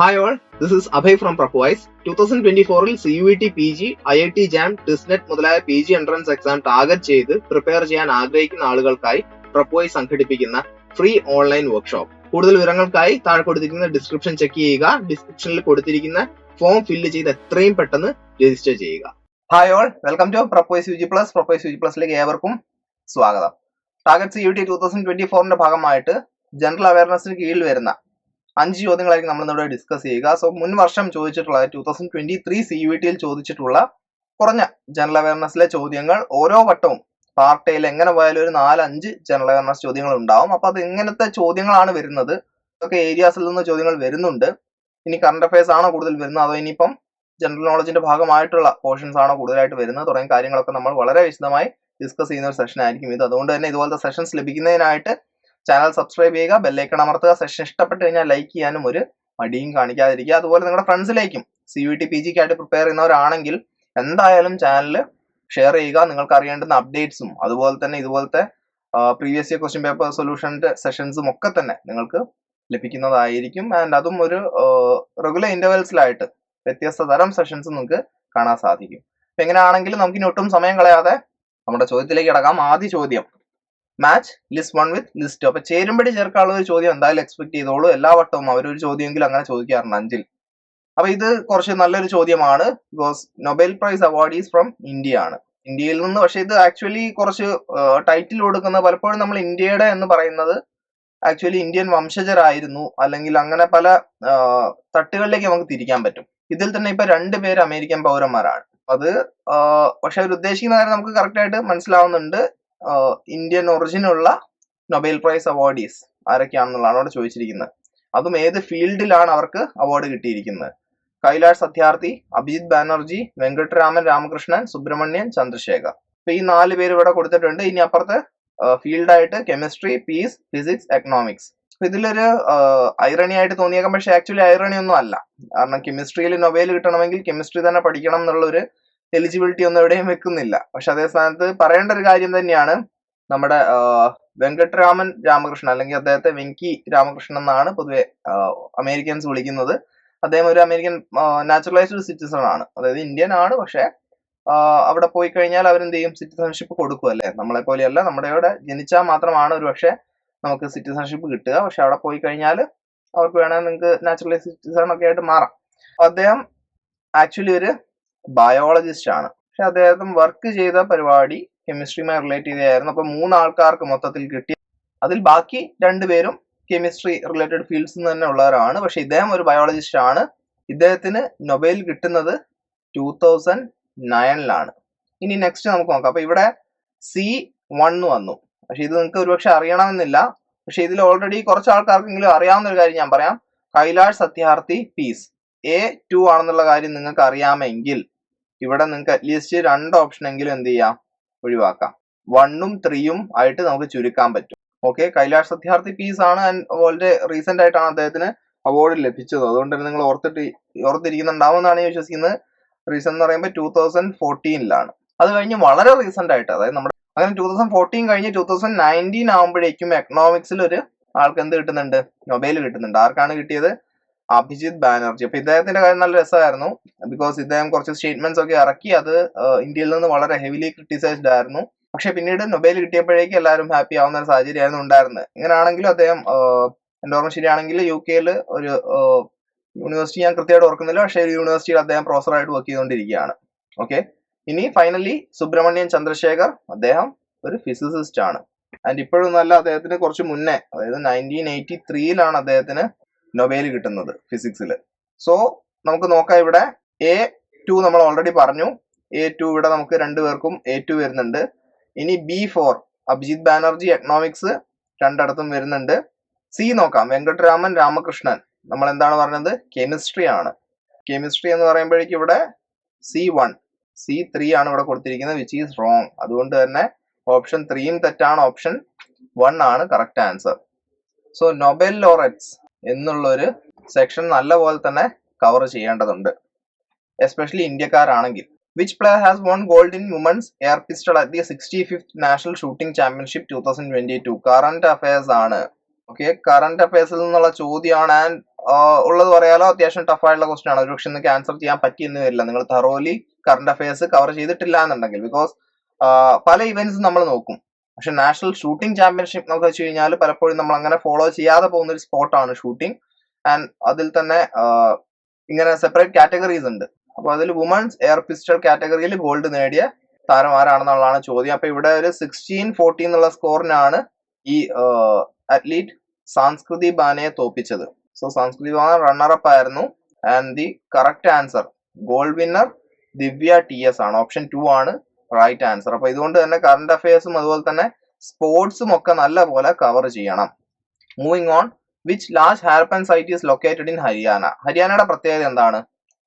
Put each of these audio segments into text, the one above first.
Hi all, this is Abhay from Prepwise. 2024-ൽ CUET PG, IIT JAM, TISNET മുതലായ PG entrance exam target ചെയ്ത് prepare ചെയ്യാൻ ആഗ്രഹിക്കുന്ന ആളുകൾക്കായി Prepwise സംഘടിപ്പിക്കുന്ന free online workshop. കൂടുതൽ വിവരങ്ങൾക്കായി താഴെ കൊടുത്തിരിക്കുന്ന ഡിസ്ക്രിപ്ഷൻ ചെക്ക് ചെയ്യുക. ഡിസ്ക്രിപ്ഷനിൽ കൊടുത്തിരിക്കുന്ന ഫോം ഫില്ല് ചെയ്ത് എത്രയും പെട്ടെന്ന് രജിസ്റ്റർ ചെയ്യുക. Hi all, welcome to Prepwise UG+. Prepwise UG+ലേക്ക് ഏവർക്കും സ്വാഗതം. ടാർഗറ്റ് CUET 2024-ന്റെ ഭാഗമായിട്ട് ജനറൽ അവയർനെസ്സിന് കീഴിൽ വരുന്ന 5 ചോദ്യങ്ങളായിരിക്കും നമ്മൾ ഇവിടെ ഡിസ്കസ് ചെയ്യുക. സോ മുൻ വർഷം ചോദിച്ചിട്ടുള്ള 2023 CUET-ൽ ചോദിച്ചിട്ടുള്ള കുറഞ്ഞ ജനറൽ അവയർനെസ്സിലെ ചോദ്യങ്ങൾ ഓരോ വട്ടവും പാർട്ട് എയിൽ എങ്ങനെ പോയാലും ഒരു 4-5 ജനറൽ അവയർനെസ് ചോദ്യങ്ങൾ ഉണ്ടാവും. അപ്പൊ അത് എങ്ങനത്തെ ചോദ്യങ്ങളാണ് വരുന്നത്, ഇതൊക്കെ ഏരിയാസിൽ നിന്ന് ചോദ്യങ്ങൾ വരുന്നുണ്ട്. ഇനി കറണ്ട് അഫയേഴ്സ് ആണോ കൂടുതൽ വരുന്നത്, അതോ ഇനിയിപ്പം ജനറൽ നോളജിന്റെ ഭാഗമായിട്ടുള്ള പോർഷൻസ് ആണോ കൂടുതലായിട്ട് വരുന്നത്, തുടങ്ങിയ കാര്യങ്ങളൊക്കെ നമ്മൾ വളരെ വിശദമായി ഡിസ്കസ് ചെയ്യുന്ന ഒരു സെഷൻ ആയിരിക്കും ഇത്. അതുകൊണ്ട് തന്നെ ഇതുപോലത്തെ സെഷൻസ് ലഭിക്കുന്നതിനായിട്ട് ചാനൽ സബ്സ്ക്രൈബ് ചെയ്യുക, ബെല്ലൈക്കൺ അമർത്തുക. സെഷൻ ഇഷ്ടപ്പെട്ട് കഴിഞ്ഞാൽ ലൈക്ക് ചെയ്യാനും ഒരു മടിയും കാണിക്കാതിരിക്കുക. അതുപോലെ നിങ്ങളുടെ ഫ്രണ്ട്സിലേക്കും CUET PG-ക്കായിട്ട് പ്രിപ്പയർ ചെയ്യുന്നവരാണെങ്കിൽ എന്തായാലും ചാനൽ ഷെയർ ചെയ്യുക. നിങ്ങൾക്ക് അറിയേണ്ടുന്ന അപ്ഡേറ്റ്സും അതുപോലെ തന്നെ ഇതുപോലത്തെ പ്രീവിയസ് ഇയർ ക്വസ്റ്റ്യൻ പേപ്പർ സൊല്യൂഷന്റെ സെഷൻസും ഒക്കെ തന്നെ നിങ്ങൾക്ക് ലഭിക്കുന്നതായിരിക്കും. ആൻഡ് അതും ഒരു റെഗുലർ ഇന്റർവെൽസിലായിട്ട് വ്യത്യസ്ത തരം സെഷൻസ് നിങ്ങൾക്ക് കാണാൻ സാധിക്കും. അപ്പൊ എങ്ങനെയാണെങ്കിലും നമുക്കിനി ഒട്ടും സമയം കളയാതെ നമ്മുടെ ചോദ്യത്തിലേക്ക് കിടക്കാം. ആദ്യ ചോദ്യം, മാച്ച് ലിസ്റ്റ് 1 വിത്ത് ലിസ്റ്റ് 2. അപ്പൊ ചേരുമ്പടി ചേർക്കാനുള്ള ഒരു ചോദ്യം എന്തായാലും എക്സ്പെക്ട് ചെയ്തോളൂ. എല്ലാ വട്ടവും അവരൊരു ചോദ്യമെങ്കിലും അങ്ങനെ ചോദിക്കാറുണ്ട് 5-ൽ. അപ്പൊ ഇത് കുറച്ച് നല്ലൊരു ചോദ്യമാണ്. Because Nobel prize awardees from India ആണ്, ഇന്ത്യയിൽ നിന്ന്. പക്ഷെ ഇത് ആക്ച്വലി കുറച്ച് ടൈറ്റിൽ കൊടുക്കുന്നത് പലപ്പോഴും നമ്മൾ ഇന്ത്യയുടെ എന്ന് പറയുന്നത് ആക്ച്വലി ഇന്ത്യൻ വംശജരായിരുന്നു, അല്ലെങ്കിൽ അങ്ങനെ പല തട്ടുകളിലേക്ക് നമുക്ക് തിരിക്കാൻ പറ്റും. ഇതിൽ തന്നെ ഇപ്പൊ 2 പേര് അമേരിക്കൻ പൗരന്മാരാണ്. അത് പക്ഷെ അവർ ഉദ്ദേശിക്കുന്ന കാര്യം നമുക്ക് കറക്റ്റ് ആയിട്ട് മനസ്സിലാവുന്നുണ്ട്. ഇന്ത്യൻ ഒറിജിനുള്ള നൊബേൽ പ്രൈസ് അവാർഡീസ് ആരൊക്കെയാണെന്നുള്ളതാണ് അവിടെ ചോദിച്ചിരിക്കുന്നത്. അതും ഏത് ഫീൽഡിലാണ് അവർക്ക് അവാർഡ് കിട്ടിയിരിക്കുന്നത്. കൈലാഷ് സത്യാർത്ഥി, അഭിജിത് ബാനർജി, വെങ്കട്ടരാമൻ രാമകൃഷ്ണൻ, സുബ്രഹ്മണ്യൻ ചന്ദ്രശേഖർ. അപ്പൊ ഈ 4 പേര് ഇവിടെ കൊടുത്തിട്ടുണ്ട്. ഇനി അപ്പുറത്തെ ഫീൽഡായിട്ട് കെമിസ്ട്രി, പീസ്, ഫിസിക്സ്, എക്കണോമിക്സ്. ഇതിലൊരു ഐറണി ആയിട്ട് തോന്നിയേക്കാം, പക്ഷെ ആക്ച്വലി ഐറണി ഒന്നും അല്ല. കാരണം കെമിസ്ട്രിയിൽ നൊബേൽ കിട്ടണമെങ്കിൽ കെമിസ്ട്രി തന്നെ പഠിക്കണം എന്നുള്ളൊരു എലിജിബിലിറ്റി ഒന്നും എവിടെയും വെക്കുന്നില്ല. പക്ഷെ അതേ സ്ഥാനത്ത് പറയേണ്ട ഒരു കാര്യം തന്നെയാണ്, നമ്മുടെ വെങ്കട്ടരാമൻ രാമകൃഷ്ണൻ, അല്ലെങ്കിൽ അദ്ദേഹത്തെ വെങ്കി രാമകൃഷ്ണൻ എന്നാണ് പൊതുവെ അമേരിക്കൻസ് വിളിക്കുന്നത്. അദ്ദേഹം ഒരു അമേരിക്കൻ നാച്ചുറലൈസ്ഡ് സിറ്റിസൺ ആണ്, അതായത് ഇന്ത്യൻ ആണ്. പക്ഷെ അവിടെ പോയി കഴിഞ്ഞാൽ അവരെന്ത് ചെയ്യും, സിറ്റിസൺഷിപ്പ് കൊടുക്കും അല്ലേ. നമ്മളെ പോലെയല്ല, നമ്മുടെ ഇവിടെ ജനിച്ചാൽ മാത്രമാണ് ഒരു പക്ഷെ നമുക്ക് സിറ്റിസൺഷിപ്പ് കിട്ടുക. പക്ഷെ അവിടെ പോയി കഴിഞ്ഞാൽ അവർക്ക് വേണമെങ്കിൽ നിങ്ങൾക്ക് നാച്ചുറലൈസ്ഡ് സിറ്റിസൺ ഒക്കെ ആയിട്ട് മാറാം. അദ്ദേഹം ആക്ച്വലി ഒരു ബയോളജിസ്റ്റ് ആണ്. പക്ഷെ അദ്ദേഹം വർക്ക് ചെയ്ത പരിപാടി കെമിസ്ട്രിയുമായി റിലേറ്റ് ചെയ്തായിരുന്നു. അപ്പൊ 3 ആൾക്കാർക്ക് മൊത്തത്തിൽ കിട്ടി. അതിൽ ബാക്കി 2 പേരും കെമിസ്ട്രി റിലേറ്റഡ് ഫീൽഡ്സിൽ നിന്ന് തന്നെ ഉള്ളവരാണ്. പക്ഷെ ഇദ്ദേഹം ഒരു ബയോളജിസ്റ്റ് ആണ്. ഇദ്ദേഹത്തിന് നൊബേൽ കിട്ടുന്നത് 2009-ലാണ്. ഇനി നെക്സ്റ്റ് നമുക്ക് നോക്കാം. അപ്പൊ ഇവിടെ C1 വന്നു. പക്ഷെ ഇത് നിങ്ങൾക്ക് ഒരുപക്ഷെ അറിയണമെന്നില്ല. പക്ഷെ ഇതിൽ ഓൾറെഡി കുറച്ച് ആൾക്കാർക്കെങ്കിലും അറിയാവുന്ന ഒരു കാര്യം ഞാൻ പറയാം. കൈലാഷ് സത്യാർത്ഥി പീസ് A2 ആണെന്നുള്ള കാര്യം നിങ്ങൾക്ക് അറിയാമെങ്കിൽ ഇവിടെ നിങ്ങൾക്ക് അറ്റ്ലീസ്റ്റ് 2 ഓപ്ഷൻ എങ്കിലും എന്ത് ചെയ്യാം, ഒഴിവാക്കാം. 1ഉം 3ഉം ആയിട്ട് നമുക്ക് ചുരുക്കാൻ പറ്റും. ഓക്കെ, കൈലാഷ് സത്യാർത്ഥി പീസ് ആണ്. ആൻഡ് വളരെ റീസെന്റ് ആയിട്ടാണ് അദ്ദേഹത്തിന് അവാർഡ് ലഭിച്ചത്. അതുകൊണ്ട് തന്നെ നിങ്ങൾ ഓർത്തിരിക്കുന്നുണ്ടാവുമെന്നാണ് ഞാൻ വിശ്വസിക്കുന്നത്. റീസൺ എന്ന് പറയുമ്പോൾ 2014-ലാണ്. അത് കഴിഞ്ഞ് വളരെ റീസെന്റ് ആയിട്ട്, അതായത് നമ്മുടെ അങ്ങനെ 2014 കഴിഞ്ഞ് 2019 ആകുമ്പോഴേക്കും എക്കണോമിക്സിൽ ഒരു ആൾക്ക് എന്ത് കിട്ടുന്നുണ്ട്, നൊബേൽ കിട്ടുന്നുണ്ട്. ആർക്കാണ് കിട്ടിയത്? അഭിജിത് ബാനർജി. അപ്പൊ ഇദ്ദേഹത്തിന്റെ കാര്യം നല്ല രസമായിരുന്നു. ബിക്കോസ് ഇദ്ദേഹം കുറച്ച് സ്റ്റേറ്റ്മെന്റ്സ് ഒക്കെ ഇറക്കി. അത് ഇന്ത്യയിൽ നിന്ന് വളരെ ഹെവിലി ക്രിട്ടിസൈസ്ഡ് ആയിരുന്നു. പക്ഷെ പിന്നീട് നൊബേൽ കിട്ടിയപ്പോഴേക്കും എല്ലാവരും ഹാപ്പി ആവുന്ന ഒരു സാഹചര്യമായിരുന്നു ഉണ്ടായിരുന്നത്. ഇങ്ങനെയാണെങ്കിലും അദ്ദേഹം എന്റെ ഓർമ്മ ശരിയാണെങ്കിൽ UK-ൽ ഒരു യൂണിവേഴ്സിറ്റി, ഞാൻ കൃത്യമായിട്ട് ഓർക്കുന്നില്ല, പക്ഷേ ഒരു യൂണിവേഴ്സിറ്റിയിൽ അദ്ദേഹം പ്രൊഫസറായിട്ട് വർക്ക് ചെയ്തുകൊണ്ടിരിക്കുകയാണ്. ഓക്കെ, ഇനി ഫൈനലി സുബ്രഹ്മണ്യൻ ചന്ദ്രശേഖർ. അദ്ദേഹം ഒരു ഫിസിസിസ്റ്റ് ആണ്. ആൻഡ് ഇപ്പോഴും നല്ല, അദ്ദേഹത്തിന് കുറച്ച് മുന്നേ, അതായത് 1983-ലാണ് അദ്ദേഹത്തിന് നൊബേൽ കിട്ടുന്നത് ഫിസിക്സിൽ. സോ നമുക്ക് നോക്കാം. ഇവിടെ A2 നമ്മൾ ഓൾറെഡി പറഞ്ഞു. A2 ഇവിടെ നമുക്ക് 2 പേർക്കും A2 വരുന്നുണ്ട്. ഇനി B4 അഭിജിത് ബാനർജി എക്കണോമിക്സ് 2 വരുന്നുണ്ട്. C നോക്കാം, വെങ്കട്ടരാമൻ രാമകൃഷ്ണൻ. നമ്മൾ എന്താണ് പറഞ്ഞത്, കെമിസ്ട്രി ആണ്. കെമിസ്ട്രി എന്ന് പറയുമ്പോഴേക്കും ഇവിടെ C1, C3 ആണ് ഇവിടെ കൊടുത്തിരിക്കുന്നത്, വിച്ച് ഈസ് റോങ്. അതുകൊണ്ട് തന്നെ ഓപ്ഷൻ 3യും തെറ്റാണ്, ഓപ്ഷൻ 1 ആണ് correct answer. So Nobel laureates എന്നുള്ളൊരു സെക്ഷൻ നല്ലപോലെ തന്നെ കവർ ചെയ്യേണ്ടതുണ്ട്, എസ്പെഷ്യലി ഇന്ത്യക്കാരാണെങ്കിൽ. Which player has won gold in women's air pistol at the 65th national shooting championship 2022? Current affairs ആണ്. ഓക്കെ, കറന്റ് അഫയേഴ്സിൽ നിന്നുള്ള ചോദ്യമാണ്. ആൻഡ് ഉള്ളത് പറയാലോ, അത്യാവശ്യം ടഫായിട്ടുള്ള ക്വസ്റ്റൻ ആണ്. ഒരുപക്ഷെ നിങ്ങൾക്ക് ആൻസർ ചെയ്യാൻ പറ്റിയെന്ന് വരില്ല നിങ്ങൾ തറോലി കറണ്ട് അഫയേഴ്സ് കവർ ചെയ്തിട്ടില്ല എന്നുണ്ടെങ്കിൽ. ബിക്കോസ് പല ഇവന്റ്സും നമ്മൾ നോക്കും, പക്ഷെ നാഷണൽ ഷൂട്ടിംഗ് ചാമ്പ്യൻഷിപ്പ് എന്നൊക്കെ വെച്ച് കഴിഞ്ഞാൽ പലപ്പോഴും നമ്മൾ അങ്ങനെ ഫോളോ ചെയ്യാതെ പോകുന്ന ഒരു സ്പോർട്ടാണ് ഷൂട്ടിംഗ്. ആൻഡ് അതിൽ തന്നെ ഇങ്ങനെ സെപ്പറേറ്റ് കാറ്റഗറീസ് ഉണ്ട്. അപ്പൊ അതിൽ വുമൺസ് എയർ പിസ്റ്റൾ കാറ്റഗറിയിൽ ഗോൾഡ് നേടിയ താരം ആരാണെന്നുള്ളതാണ് ചോദ്യം. അപ്പൊ ഇവിടെ ഒരു 16-14 എന്നുള്ള സ്കോറിനാണ് ഈ അത്ലീറ്റ് സാംസ്കൃതി ബാനയെ തോപ്പിച്ചത്. സോ സാംസ്കൃതി ബാന റണ്ണറപ്പ് ആയിരുന്നു. And the correct answer gold winner Divya TS ആണ്. ഓപ്ഷൻ 2 ആണ് റൈറ്റ് ആൻസർ. അപ്പൊ ഇതുകൊണ്ട് തന്നെ കറണ്ട് അഫയേഴ്സും അതുപോലെ തന്നെ സ്പോർട്സും ഒക്കെ നല്ല പോലെ കവർ ചെയ്യണം. Moving on, which large Harappan site is located in Haryana? ഹരിയാനയുടെ പ്രത്യേകത എന്താണ്?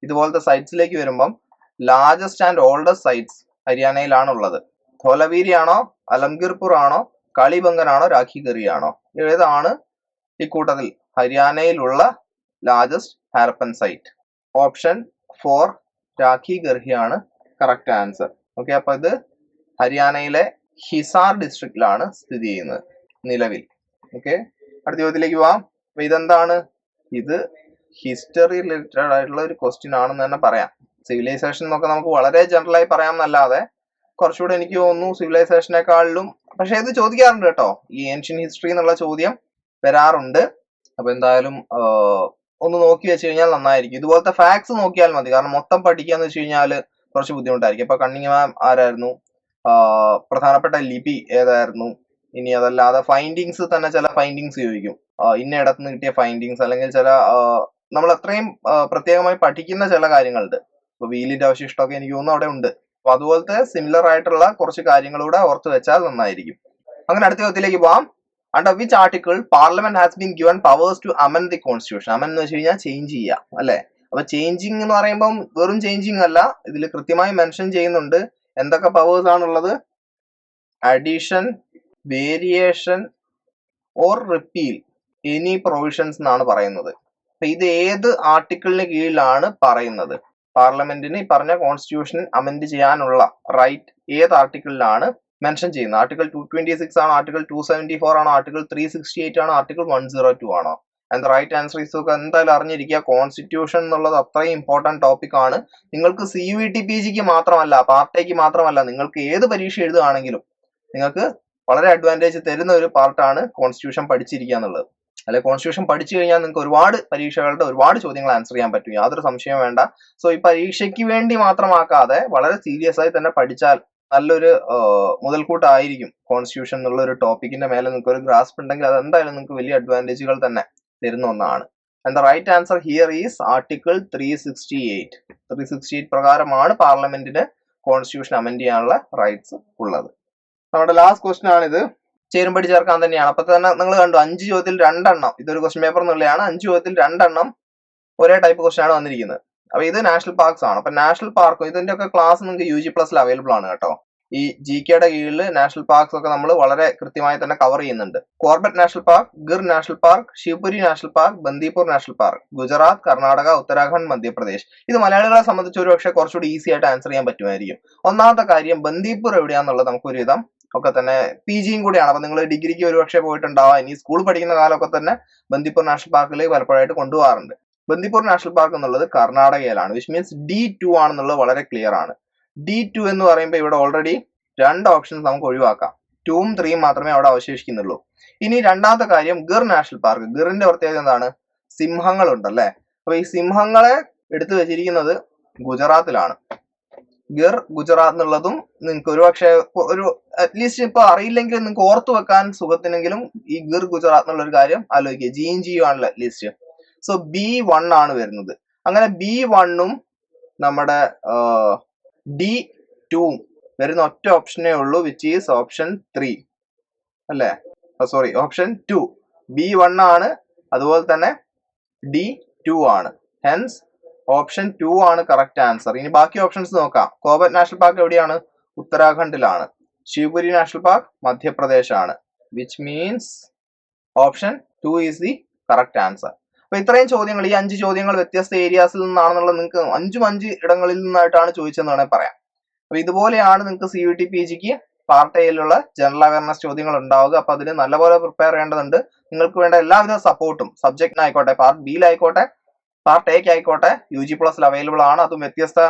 ഇതുപോലത്തെ സൈറ്റ്സിലേക്ക് വരുമ്പം ലാർജസ്റ്റ് ആൻഡ് ഓൾഡസ്റ്റ് സൈറ്റ്സ് ഹരിയാനയിലാണ് ഉള്ളത്. ധോലവീരി ആണോ, അലംഗീർപൂർ ആണോ, കാളിബംഗൻ ആണോ, രാഖിഗറി ആണോ? ഏതാണ് ഇക്കൂട്ടത്തിൽ ഹരിയാനയിലുള്ള largest Harappan site? Option 4 Rakhigarhi ആണ് കറക്റ്റ് ആൻസർ. ഓക്കെ, അപ്പൊ ഇത് ഹരിയാനയിലെ ഹിസാർ ഡിസ്ട്രിക്റ്റിലാണ് സ്ഥിതി ചെയ്യുന്നത് നിലവിൽ. ഓക്കെ, അടുത്ത ചോദ്യത്തിലേക്ക് പോവാം. അപ്പൊ ഇതെന്താണ്? ഇത് ഹിസ്റ്ററി റിലേറ്റഡ് ആയിട്ടുള്ള ഒരു ക്വസ്റ്റ്യൻ ആണെന്ന് തന്നെ പറയാം. സിവിലൈസേഷൻ എന്നൊക്കെ നമുക്ക് വളരെ ജനറലായി പറയാം എന്നല്ലാതെ കുറച്ചുകൂടെ എനിക്ക് തോന്നുന്നു സിവിലൈസേഷനെക്കാളിലും, പക്ഷെ ഇത് ചോദിക്കാറുണ്ട് കേട്ടോ, ഈ ഏൻഷ്യൻ ഹിസ്റ്ററി എന്നുള്ള ചോദ്യം വരാറുണ്ട്. അപ്പൊ എന്തായാലും ഒന്ന് നോക്കി വെച്ച് കഴിഞ്ഞാൽ നന്നായിരിക്കും. ഇതുപോലത്തെ ഫാക്ട്സ് നോക്കിയാൽ മതി, കാരണം മൊത്തം പഠിക്കാന്ന് വെച്ച് കഴിഞ്ഞാൽ കുറച്ച് ബുദ്ധിമുട്ടായിരിക്കും. ഇപ്പൊ കണ്ണിങ്ഹാം ആരായിരുന്നു, പ്രധാനപ്പെട്ട ലിപി ഏതായിരുന്നു, ഇനി അതല്ലാതെ ഫൈൻഡിങ്സ് തന്നെ ചില ഫൈൻഡിങ്സ് ചോദിക്കും, ഇന്ന ഇടത്തുനിന്ന് കിട്ടിയ ഫൈൻഡിങ്സ്, അല്ലെങ്കിൽ ചില നമ്മൾ അത്രയും പ്രത്യേകമായി പഠിക്കുന്ന ചില കാര്യങ്ങളുണ്ട്. ഇപ്പൊ വീലിന്റെ അവശിഷ്ടമൊക്കെ എനിക്ക് തോന്നുന്നു അവിടെ ഉണ്ട്. അപ്പൊ അതുപോലത്തെ സിമിലർ ആയിട്ടുള്ള കുറച്ച് കാര്യങ്ങളൂടെ ഓർത്ത് വെച്ചാൽ നന്നായിരിക്കും. അങ്ങനെ അടുത്ത ചോദ്യത്തിലേക്ക് പോവാം. Under which article parliament has been given powers to amend the constitution? Amend എന്ന് വെച്ച് കഴിഞ്ഞാൽ ചേഞ്ച് ചെയ്യാം അല്ലെ. അപ്പൊ ചേഞ്ചിങ് എന്ന് പറയുമ്പോൾ വെറും ചേഞ്ചിങ് അല്ല, ഇതിൽ കൃത്യമായി മെൻഷൻ ചെയ്യുന്നുണ്ട് എന്തൊക്കെ പവേഴ്സ് ആണുള്ളത്. Addition, variation or repeal any provisions എന്നാണ് പറയുന്നത്. അപ്പൊ ഇത് ഏത് ആർട്ടിക്കിളിന് കീഴിലാണ് പറയുന്നത്? പാർലമെന്റിന് ഈ പറഞ്ഞ കോൺസ്റ്റിറ്റ്യൂഷൻ അമെൻഡ് ചെയ്യാനുള്ള റൈറ്റ് ഏത് ആർട്ടിക്കിളിലാണ് മെൻഷൻ ചെയ്യുന്നത്? ആർട്ടിക്കിൾ 226 ആണോ, ആർട്ടിക്കിൾ 274 ആണോ, ആർട്ടിക്കിൾ 368 ആണോ, ആർട്ടിക്കിൾ 102 ആണോ? ആൻഡ് റൈറ്റ് ആൻസർ ഈസ് എന്തായാലും അറിഞ്ഞിരിക്കുക. കോൺസ്റ്റിറ്റ്യൂഷൻ എന്നുള്ളത് അത്രയും ഇമ്പോർട്ടന്റ് ടോപ്പിക് ആണ്. നിങ്ങൾക്ക് CUET PGക്ക് മാത്രമല്ല, പാർട്ടേക്ക് മാത്രമല്ല, നിങ്ങൾക്ക് ഏത് പരീക്ഷ എഴുതുകയാണെങ്കിലും നിങ്ങൾക്ക് വളരെ അഡ്വാൻറ്റേജ് തരുന്ന ഒരു പാർട്ടാണ് കോൺസ്റ്റിറ്റ്യൂഷൻ പഠിച്ചിരിക്കുക എന്നുള്ളത്. അല്ലെ, കോൺസ്റ്റിറ്റ്യൂഷൻ പഠിച്ചു കഴിഞ്ഞാൽ നിങ്ങൾക്ക് ഒരുപാട് പരീക്ഷകളുടെ ഒരുപാട് ചോദ്യങ്ങൾ ആൻസർ ചെയ്യാൻ പറ്റും, യാതൊരു സംശയവും വേണ്ട. സോ ഈ പരീക്ഷയ്ക്ക് വേണ്ടി മാത്രമാക്കാതെ വളരെ സീരിയസ് ആയി തന്നെ പഠിച്ചാൽ നല്ലൊരു മുതൽക്കൂട്ടായിരിക്കും കോൺസ്റ്റിറ്റ്യൂഷൻ എന്നുള്ള ഒരു ടോപ്പിക്കിന്റെ മേലെ നിങ്ങൾക്ക് ഒരു ഗ്രാസ്പ് ഉണ്ടെങ്കിൽ അത് എന്തായാലും നിങ്ങൾക്ക് വലിയ അഡ്വാൻറ്റേജുകൾ തന്നെ തരുന്ന ഒന്നാണ്. And the right answer here is article 368. 368 പ്രകാരമാണ് പാർലമെന്റിന് കോൺസ്റ്റിറ്റ്യൂഷൻ അമെൻഡ് ചെയ്യാനുള്ള റൈറ്റ്സ് ഉള്ളത്. നമ്മുടെ ലാസ്റ്റ് ക്വസ്റ്റ്യൻ ആണിത്. ചേരുംപടി ചേർക്കാൻ തന്നെയാണ്. അപ്പൊ തന്നെ നിങ്ങൾ കണ്ടു 5 ചോദ്യത്തിൽ 2 എണ്ണം, ഇതൊരു ക്വസ്റ്റ്യൻ പേപ്പർ എന്നുള്ളതാണ്, 5 ചോദ്യത്തിൽ 2 എണ്ണം ഒരേ ടൈപ്പ് ക്വസ്റ്റ്യൻ ആണ് വന്നിരിക്കുന്നത്. അപ്പൊ ഇത് നാഷണൽ പാർക്സ് ആണ്. അപ്പൊ നാഷണൽ പാർക്കും ഇതിന്റെ ഒക്കെ ക്ലാസ് നിങ്ങൾക്ക് UG+ അവൈലബിൾ ആണ് കേട്ടോ. ഈ GKയുടെ കീഴിൽ നാഷണൽ പാർക്സ് ഒക്കെ നമ്മൾ വളരെ കൃത്യമായി തന്നെ കവർ ചെയ്യുന്നുണ്ട്. Corbett national park, Gir national park, Shivpuri national park, Bandipur national park, Gujarat, Karnataka, Uttarakhand, Madhya Pradesh. ഇത് മലയാളികളെ സംബന്ധിച്ച് ഒരു പക്ഷേ കുറച്ചുകൂടി ഈസി ആയിട്ട് ആൻസർ ചെയ്യാൻ പറ്റുമായിരിക്കും. ഒന്നാമത്തെ കാര്യം ബന്ദിപ്പൂർ എവിടെയാന്നുള്ളത് നമുക്കൊരു വിധം ഒക്കെ തന്നെ PGയും കൂടിയാണ്. അപ്പൊ നിങ്ങൾ ഡിഗ്രിക്ക് ഒരുപക്ഷെ പോയിട്ടുണ്ടാവാം, ഇനി സ്കൂൾ പഠിക്കുന്ന കാലമൊക്കെ തന്നെ ബന്ദിപ്പൂർ നാഷണൽ പാർക്കിലേക്ക് പലപ്പോഴായിട്ട് കൊണ്ടുപോകാറുണ്ട്. ബന്ദിപ്പൂർ നാഷണൽ പാർക്ക് എന്നുള്ളത് കർണാടകയിലാണ്, വിച്ച് മീൻസ് D2 ആണെന്നുള്ളത് വളരെ ക്ലിയർ ആണ്. D2 എന്ന് പറയുമ്പോൾ ഇവിടെ ഓൾറെഡി 2 ഓപ്ഷൻസ് നമുക്ക് ഒഴിവാക്കാം, 2ഉം 3ഉം മാത്രമേ അവിടെ അവശേഷിക്കുന്നുള്ളൂ. ഇനി രണ്ടാമത്തെ കാര്യം ഗിർ നാഷണൽ പാർക്ക്. ഗിറിന്റെ പ്രത്യേകത എന്താണ്? സിംഹങ്ങളുണ്ടല്ലേ. അപ്പൊ ഈ സിംഹങ്ങളെ എടുത്തു വെച്ചിരിക്കുന്നത് ഗുജറാത്തിലാണ്. ഗിർ ഗുജറാത്ത് എന്നുള്ളതും നിങ്ങൾക്ക് ഒരുപക്ഷെ ഒരു അറ്റ്ലീസ്റ്റ് ഇപ്പൊ അറിയില്ലെങ്കിൽ നിങ്ങൾക്ക് ഓർത്തു വെക്കാൻ സുഖത്തിനെങ്കിലും ഈ ഗിർ ഗുജറാത്ത് എന്നുള്ള ഒരു കാര്യം ആലോചിക്കുക. G ആണല്ലോ അറ്റ്ലീസ്റ്റ്. സോ B1 ആണ് വരുന്നത്. അങ്ങനെ B1ഉം നമ്മുടെ D2ഉം വരുന്ന ഒറ്റ ഓപ്ഷനേ ഉള്ളൂ, വിച്ച് ഈസ് ഓപ്ഷൻ 3 അല്ലേ, സോറി ഓപ്ഷൻ 2. B1 ആണ്, അതുപോലെ തന്നെ D2 ആണ്. ഹെൻസ് ഓപ്ഷൻ 2 ആണ് കറക്റ്റ് ആൻസർ. ഇനി ബാക്കി ഓപ്ഷൻസ് നോക്കാം. കോർബറ്റ് നാഷണൽ പാർക്ക് എവിടെയാണ്? ഉത്തരാഖണ്ഡിലാണ്. ശിവപുരി നാഷണൽ പാർക്ക് മധ്യപ്രദേശ് ആണ്, which means option 2 is the correct answer. അപ്പൊ ഇത്രയും ചോദ്യങ്ങൾ, ഈ 5 ചോദ്യങ്ങൾ വ്യത്യസ്ത ഏരിയാസിൽ നിന്നാണെന്നുള്ളത് നിങ്ങൾക്ക് 5 ഇടങ്ങളിൽ നിന്നായിട്ടാണ് ചോദിച്ചതെന്ന് വേണമെങ്കിൽ പറയാം. അപ്പൊ ഇതുപോലെയാണ് നിങ്ങൾക്ക് CUET PGക്ക് പാർട്ട് എയിലുള്ള ജനറൽ അവയർനെസ് ചോദ്യങ്ങൾ ഉണ്ടാവുക. അപ്പൊ അതിന് നല്ലപോലെ പ്രിപ്പയർ ചെയ്യേണ്ടതുണ്ട്. നിങ്ങൾക്ക് വേണ്ട എല്ലാവിധ സപ്പോർട്ടും സബ്ജക്റ്റിനായിക്കോട്ടെ, പാർട്ട് ബിയിലായിക്കോട്ടെ, പാർട്ട് എക്ക് ആയിക്കോട്ടെ, UG+ൽ അവൈലബിൾ ആണ്. അതും വ്യത്യസ്ത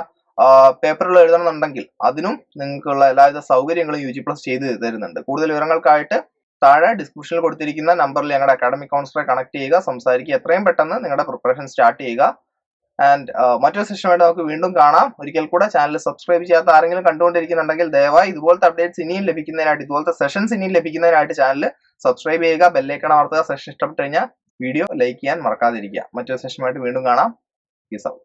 പേപ്പറുകൾ എഴുതണമെന്നുണ്ടെങ്കിൽ അതിനും നിങ്ങൾക്കുള്ള എല്ലാവിധ സൗകര്യങ്ങളും UG+ ചെയ്ത് തരുന്നുണ്ട്. കൂടുതൽ വിവരങ്ങൾക്കായിട്ട് താഴെ ഡിസ്ക്രിപ്ഷനിൽ കൊടുത്തിരിക്കുന്ന നമ്പറിൽ ഞങ്ങളുടെ അക്കാഡമിക് കൗൺസിലറെ കണക്ട് ചെയ്യുക, സംസാരിക്കുക. എത്രയും പെട്ടെന്ന് നിങ്ങളുടെ പ്രിപ്പറേഷൻ സ്റ്റാർട്ട് ചെയ്യുക. ആൻഡ് മറ്റൊരു സെഷനുമായിട്ട് നമുക്ക് വീണ്ടും കാണാം. ഒരിക്കൽ കൂടെ ചാനൽ സബ്സ്ക്രൈബ് ചെയ്യാത്ത ആരെങ്കിലും കണ്ടുകൊണ്ടിരിക്കുന്നുണ്ടെങ്കിൽ ദയവായി ഇതുപോലത്തെ അപ്ഡേറ്റ്സ് ഇനിയും ലഭിക്കുന്നതിനായിട്ട്, ഇതുപോലത്തെ സെഷൻസ് ഇനിയും ലഭിക്കുന്നതിനായിട്ട് ചാനൽ സബ്സ്ക്രൈബ് ചെയ്യുക, ബെല്ലൈക്കൺ അമർത്തുക. സെഷൻ ഇഷ്ടപ്പെട്ടു കഴിഞ്ഞാൽ വീഡിയോ ലൈക്ക് ചെയ്യാൻ മറക്കാതിരിക്കുക. മറ്റൊരു സെഷനുമായിട്ട് വീണ്ടും കാണാം. Peace out.